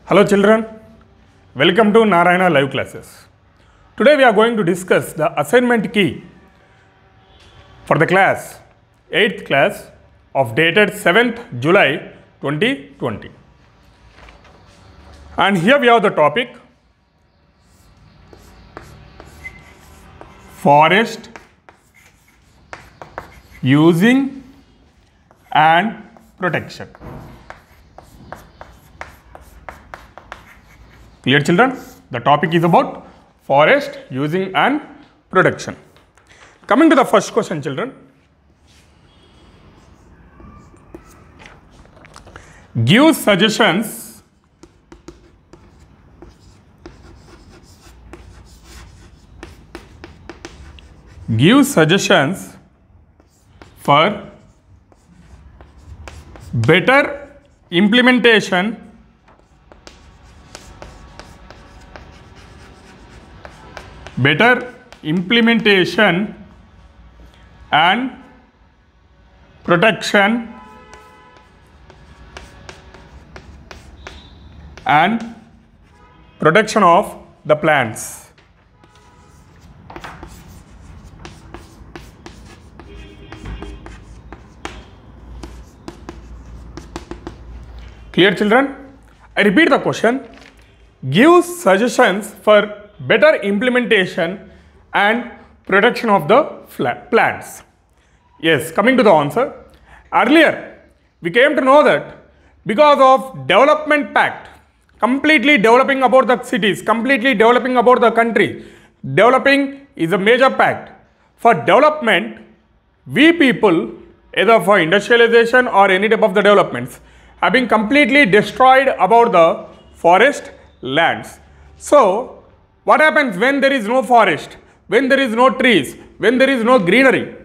Hello children, welcome to Narayana live classes. Today we are going to discuss the assignment key for the class 8th class of dated 7th July 2020. And here we have the topic forest using and protection. Clear children? The topic is about forest using and protection. Coming to the first question children. Give suggestions for better implementation and protection of the plants. Clear children? I repeat the question. Give suggestions for better implementation and protection of the plants. Yes, coming to the answer. Earlier, we came to know that because of development pact, completely developing about the cities, completely developing about the country, developing is a major pact. For development, we people, either for industrialization or any type of the developments, have been completely destroyed about the forest lands. So, what happens when there is no forest, when there is no trees, when there is no greenery?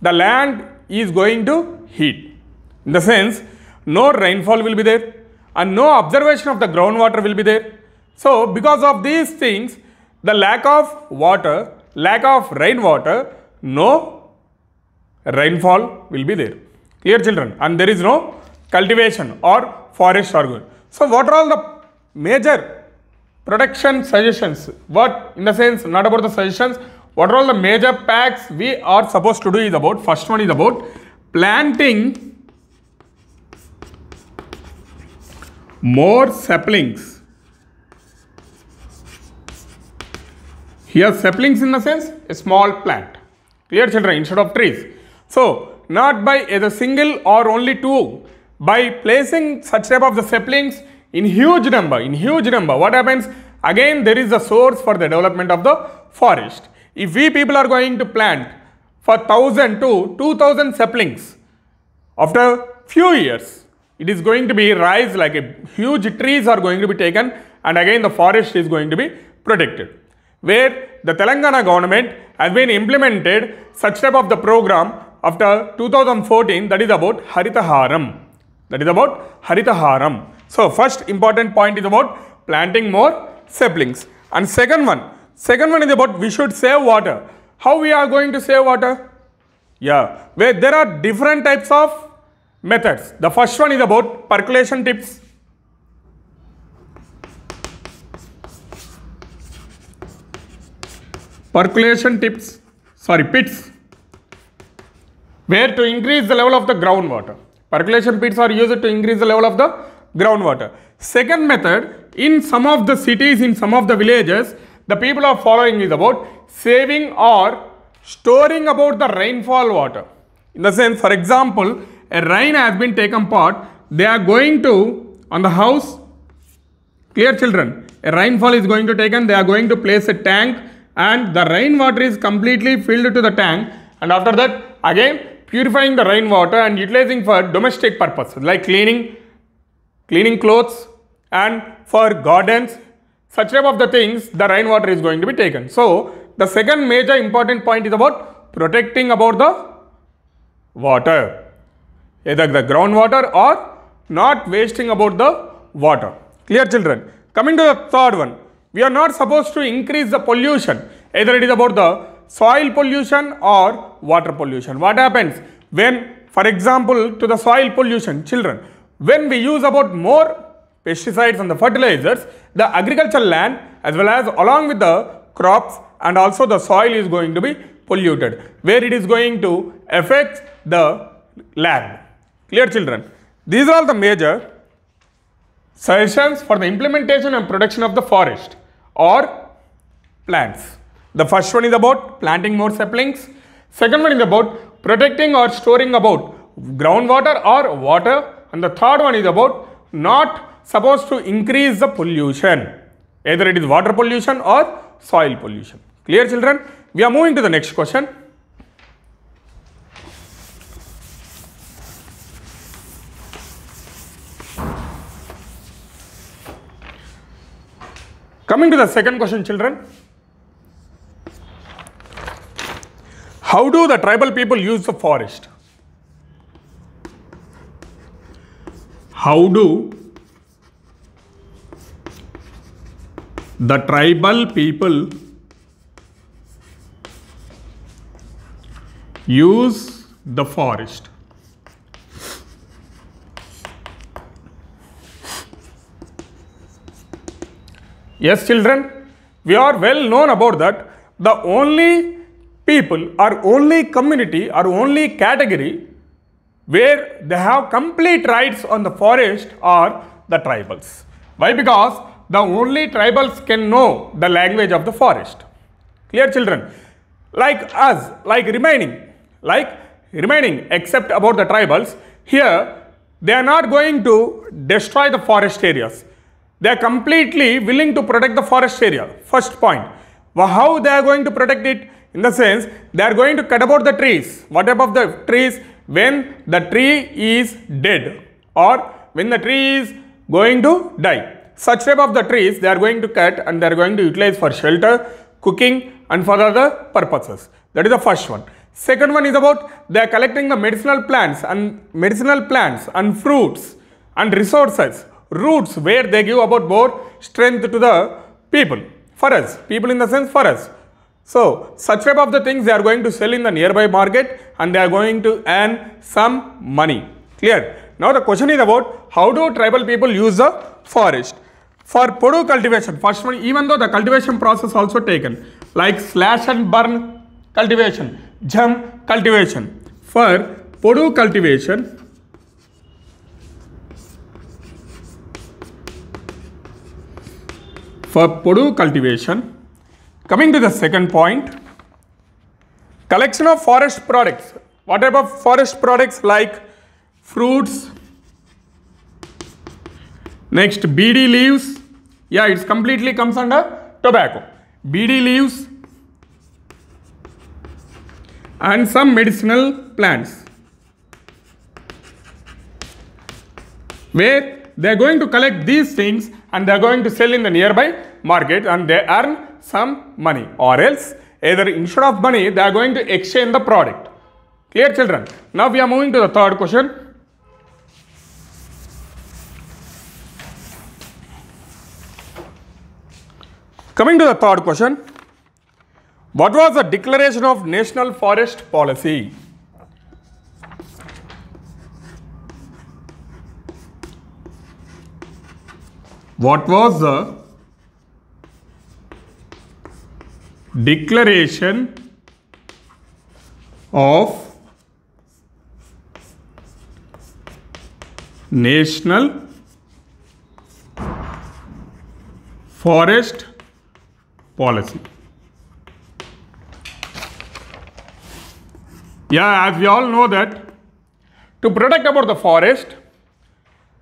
The land is going to heat. In the sense, no rainfall will be there and no observation of the groundwater will be there. So, because of these things, the lack of water, lack of rainwater, no rainfall will be there. Clear children? And there is no cultivation or forest or good. So, what are all the major protection suggestions? What, in the sense, not about the suggestions, what are all the major pacts we are supposed to do is about, first one is about planting more saplings. Here saplings in the sense a small plant. Clear children? Instead of trees. So, not by either single or only two, by placing such type of the saplings in huge number, what happens? Again, there is a source for the development of the forest. If we people are going to plant for 1,000 to 2,000 saplings, after few years, it is going to be rise like a huge trees are going to be taken, and again the forest is going to be protected. Where the Telangana government has been implemented such type of the program after 2014, that is about Haritaharam. So, first important point is about planting more saplings. And second one is about we should save water. How we are going to save water? Yeah, where there are different types of methods. The first one is about percolation tips. Pits. Where to increase the level of the groundwater. Percolation pits are used to increase the level of the groundwater. Second method, in some of the cities, in some of the villages, the people are following is about saving or storing about the rainfall water. In the sense, for example, a rain has been taken part, they are going to, on the house, clear children, a rainfall is going to taken, they are going to place a tank and the rainwater is completely filled to the tank, and after that, again, purifying the rainwater and utilizing for domestic purposes like cleaning clothes and for gardens, such type of the things, the rainwater is going to be taken. So, the second major important point is about protecting about the water, either the groundwater or not wasting about the water. Clear children? Coming to the third one, we are not supposed to increase the pollution, either it is about the soil pollution or water pollution. What happens when, for example, to the soil pollution, children, when we use about more pesticides and the fertilizers, the agricultural land as well as along with the crops and also the soil is going to be polluted, where it is going to affect the land. Clear, children? These are all the major suggestions for the implementation and protection of the forest or plants. The first one is about planting more saplings. Second one is about protecting or storing about groundwater or water. And the third one is about not supposed to increase the pollution. Either it is water pollution or soil pollution. Clear, children? We are moving to the next question. Coming to the second question, children. How do the tribal people use the forest? How do the tribal people use the forest? Yes, children, we are well known about that. The only people or only community or only category where they have complete rights on the forest are the tribals. Why? Because the only tribals can know the language of the forest. Clear, children? Like us, like remaining except about the tribals, here they are not going to destroy the forest areas. They are completely willing to protect the forest area. First point. Well, how they are going to protect it? In the sense, they are going to cut about the trees. What type of the trees? When the tree is dead or when the tree is going to die. Such type of the trees they are going to cut and they are going to utilize for shelter, cooking and for other purposes. That is the first one. Second one is about they are collecting the medicinal plants and fruits and resources, roots, where they give about more strength to the people. For us, people in the sense for us. So, such type of the things they are going to sell in the nearby market and they are going to earn some money. Clear? Now, the question is about how do tribal people use the forest? For Podu cultivation, first one, even though the cultivation process also taken, like slash and burn cultivation, jump cultivation. For Podu cultivation, coming to the second point, collection of forest products. What type of forest products? Like fruits, next BD leaves. Yeah, it's completely comes under tobacco. BD leaves and some medicinal plants, where they are going to collect these things and they are going to sell in the nearby market and they earn some money, or else either instead of money they are going to exchange the product. Clear, children? Now we are moving to the third question. Coming to the third question, what was the declaration of National Forest Policy? What was the declaration of National Forest Policy? Yeah, as we all know that to protect about the forest,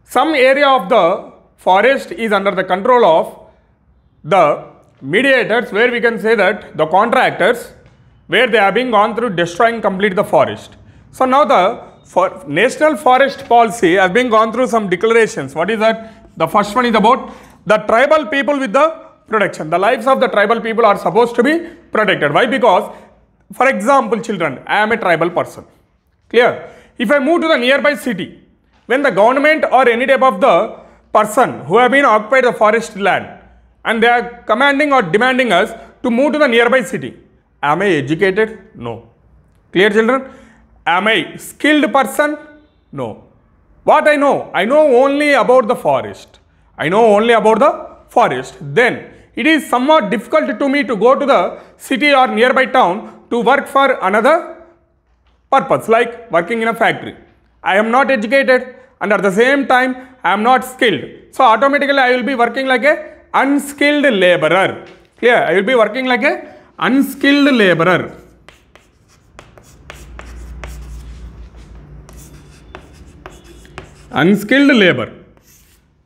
some area of the forest is under the control of the mediators, where we can say that the contractors, where they are being gone through destroying complete the forest. So now the National Forest Policy has been gone through some declarations. What is that? The first one is about the tribal people with the protection. The lives of the tribal people are supposed to be protected. Why? Because, for example, children, I am a tribal person. Clear? If I move to the nearby city, when the government or any type of the person who have been occupied the forest land and they are commanding or demanding us to move to the nearby city, am I educated? No. Clear, children? Am I skilled person? No. What I know? I know only about the forest. I know only about the forest. Then it is somewhat difficult to me to go to the city or nearby town to work for another purpose, like working in a factory. I am not educated and at the same time I am not skilled. So automatically I will be working like a unskilled laborer. Clear? I will be working like a unskilled laborer. Unskilled labor.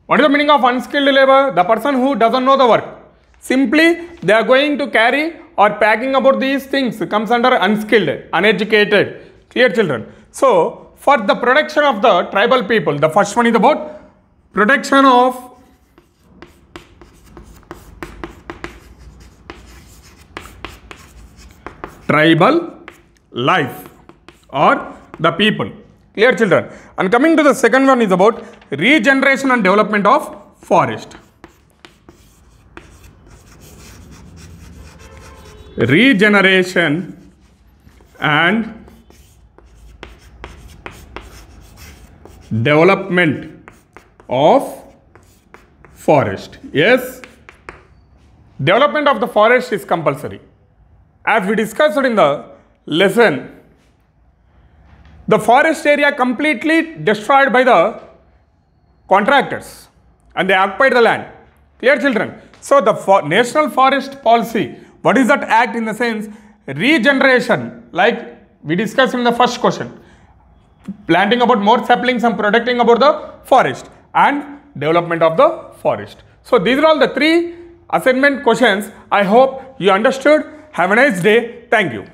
What is the meaning of unskilled labor? The person who doesn't know the work. Simply they are going to carry or packing about these things comes under unskilled, uneducated. Clear, children? So for the protection of the tribal people, the first one is about protection of tribal life or the people. Clear, children? And coming to the second one is about regeneration and development of forest. Regeneration and development of forest. Yes, development of the forest is compulsory. As we discussed in the lesson, the forest area completely destroyed by the contractors and they occupied the land. Clear, children? So the National Forest Policy, what is that act in the sense? Regeneration, like we discussed in the first question. Planting about more saplings and protecting about the forest and development of the forest. So these are all the three assignment questions. I hope you understood. Have a nice day. Thank you.